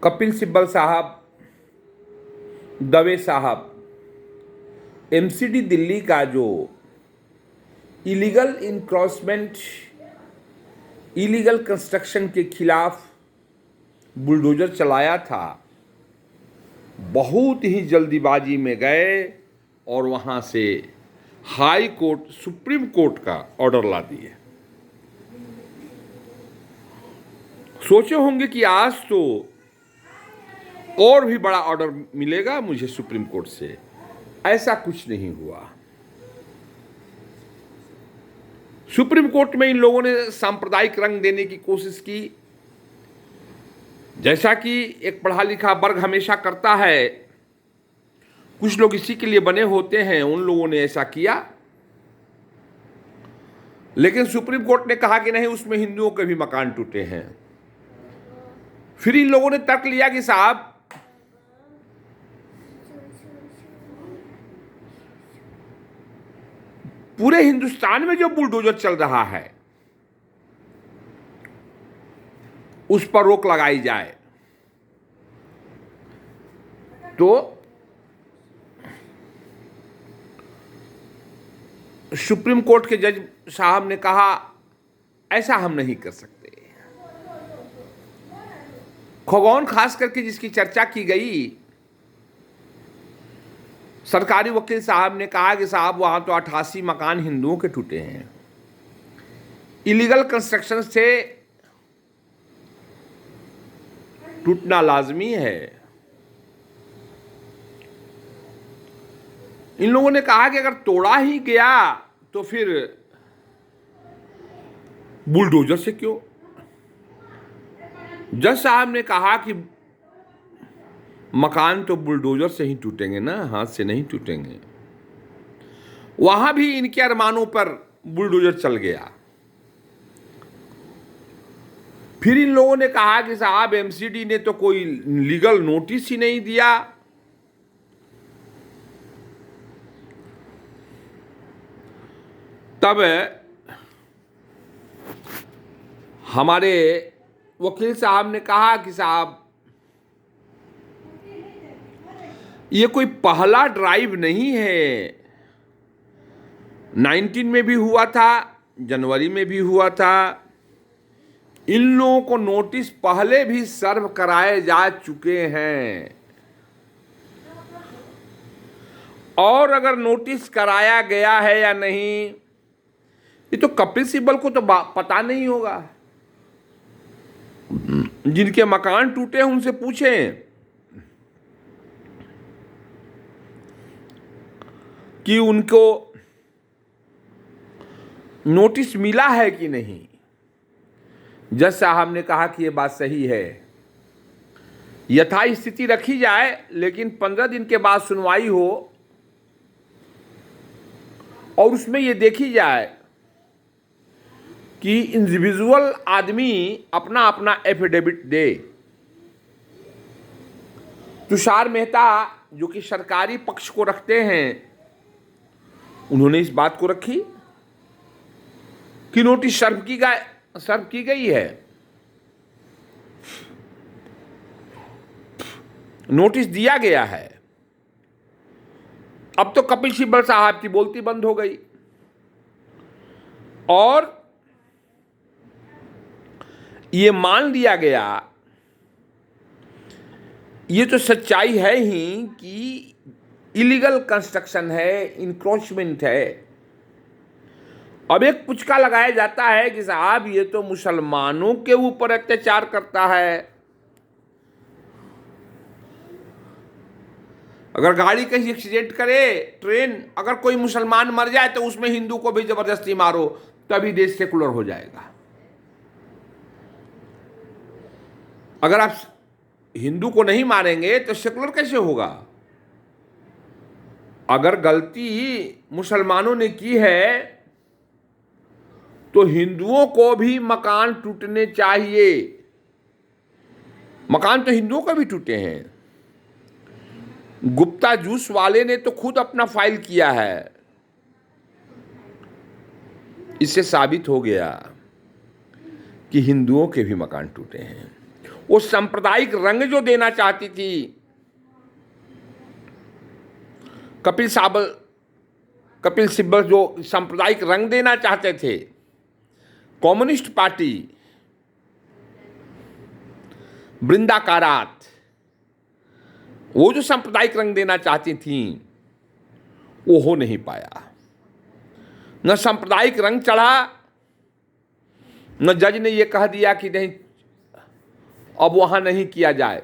कपिल सिब्बल साहब, दवे साहब, एमसीडी दिल्ली का जो इलीगल इंक्रोचमेंट, इलीगल कंस्ट्रक्शन के खिलाफ बुलडोजर चलाया था, बहुत ही जल्दीबाजी में गए और वहाँ से हाई कोर्ट, सुप्रीम कोर्ट का ऑर्डर ला दिए। सोचे होंगे कि आज तो और भी बड़ा ऑर्डर मिलेगा मुझे सुप्रीम कोर्ट से। ऐसा कुछ नहीं हुआ। सुप्रीम कोर्ट में इन लोगों ने सांप्रदायिक रंग देने की कोशिश की, जैसा कि एक पढ़ा लिखा वर्ग हमेशा करता है। कुछ लोग इसी के लिए बने होते हैं, उन लोगों ने ऐसा किया। लेकिन सुप्रीम कोर्ट ने कहा कि नहीं, उसमें हिंदुओं के भी मकान टूटे हैं। फिर इन लोगों ने तर्क लिया कि साहब, पूरे हिंदुस्तान में जो बुलडोजर चल रहा है उस पर रोक लगाई जाए। तो सुप्रीम कोर्ट के जज साहब ने कहा, ऐसा हम नहीं कर सकते। खगौन खास करके जिसकी चर्चा की गई, सरकारी वकील साहब ने कहा कि साहब वहां तो 88 मकान हिंदुओं के टूटे हैं। इलीगल कंस्ट्रक्शन से टूटना लाजमी है। इन लोगों ने कहा कि अगर तोड़ा ही गया तो फिर बुलडोजर से क्यों? जज साहब ने कहा कि मकान तो बुलडोजर से ही टूटेंगे ना, हाथ से नहीं टूटेंगे। वहां भी इनके अरमानों पर बुलडोजर चल गया। फिर इन लोगों ने कहा कि साहब एमसीडी ने तो कोई लीगल नोटिस ही नहीं दिया। तब हमारे वकील साहब ने कहा कि साहब, ये कोई पहला ड्राइव नहीं है। 19 में भी हुआ था, जनवरी में भी हुआ था। इन लोगों को नोटिस पहले भी सर्व कराए जा चुके हैं, और अगर नोटिस कराया गया है या नहीं, ये तो कपिल सिब्बल को तो पता नहीं होगा। जिनके मकान टूटे हैं उनसे पूछें कि उनको नोटिस मिला है कि नहीं। जज साहब ने कहा कि यह बात सही है, यथास्थिति रखी जाए, लेकिन 15 दिन के बाद सुनवाई हो और उसमें यह देखी जाए कि इंडिविजुअल आदमी अपना अपना एफिडेविट दे। तुषार मेहता जो कि सरकारी पक्ष को रखते हैं, उन्होंने इस बात को रखी कि नोटिस सर्व की गई है। नोटिस दिया गया है। अब तो कपिल सिब्बल साहब की बोलती बंद हो गई और ये मान लिया गया, ये तो सच्चाई है ही कि इलीगल कंस्ट्रक्शन है, इंक्रोचमेंट है। अब एक पुचका लगाया जाता है कि साहब ये तो मुसलमानों के ऊपर अत्याचार करता है। अगर गाड़ी कहीं एक्सीडेंट करे, ट्रेन, अगर कोई मुसलमान मर जाए तो उसमें हिंदू को भी जबरदस्ती मारो, तभी देश सेकुलर हो जाएगा। अगर आप हिंदू को नहीं मारेंगे तो सेकुलर कैसे होगा? अगर गलती मुसलमानों ने की है तो हिंदुओं को भी मकान टूटने चाहिए। मकान तो हिंदुओं का भी टूटे हैं। गुप्ता जूस वाले ने तो खुद अपना फाइल किया है। इससे साबित हो गया कि हिंदुओं के भी मकान टूटे हैं। वो सांप्रदायिक रंग जो देना चाहती थी, कपिल सिब्बल जो सांप्रदायिक रंग देना चाहते थे, कम्युनिस्ट पार्टी, बृंदा कारात, वो जो सांप्रदायिक रंग देना चाहती थी वो हो नहीं पाया। न सांप्रदायिक रंग चढ़ा, न जज ने ये कह दिया कि नहीं अब वहां नहीं किया जाए।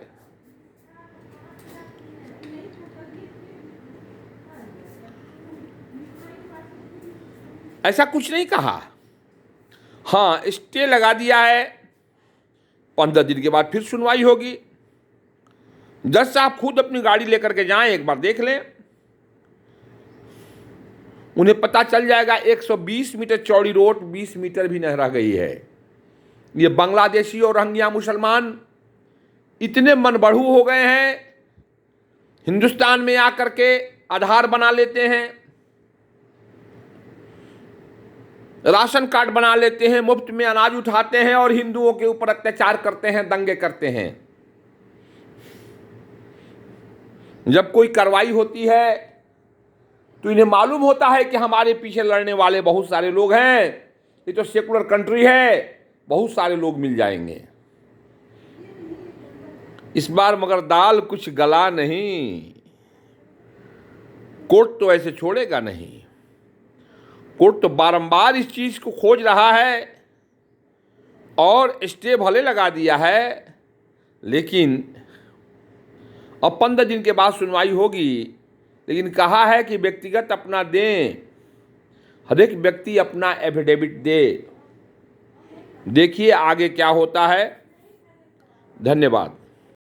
ऐसा कुछ नहीं कहा। हाँ, स्टे लगा दिया है, 15 दिन के बाद फिर सुनवाई होगी। जज साहब खुद अपनी गाड़ी लेकर के जाएं, एक बार देख लें, उन्हें पता चल जाएगा 120 मीटर चौड़ी रोड 20 मीटर भी नहीं रह गई है। ये बांग्लादेशी और रोहिंग्या मुसलमान इतने मनबढ़ू हो गए हैं, हिंदुस्तान में आकर के आधार बना लेते हैं, राशन कार्ड बना लेते हैं, मुफ्त में अनाज उठाते हैं और हिंदुओं के ऊपर अत्याचार करते हैं, दंगे करते हैं। जब कोई कार्रवाई होती है तो इन्हें मालूम होता है कि हमारे पीछे लड़ने वाले बहुत सारे लोग हैं, ये तो सेकुलर कंट्री है, बहुत सारे लोग मिल जाएंगे। इस बार मगर दाल कुछ गला नहीं, कोर्ट तो ऐसे छोड़ेगा नहीं। कोर्ट तो बारंबार इस चीज को खोज रहा है और स्टे भले लगा दिया है, लेकिन अब 15 दिन के बाद सुनवाई होगी। लेकिन कहा है कि व्यक्तिगत अपना दें, हर एक व्यक्ति अपना एफिडेविट दे। देखिए आगे क्या होता है। धन्यवाद।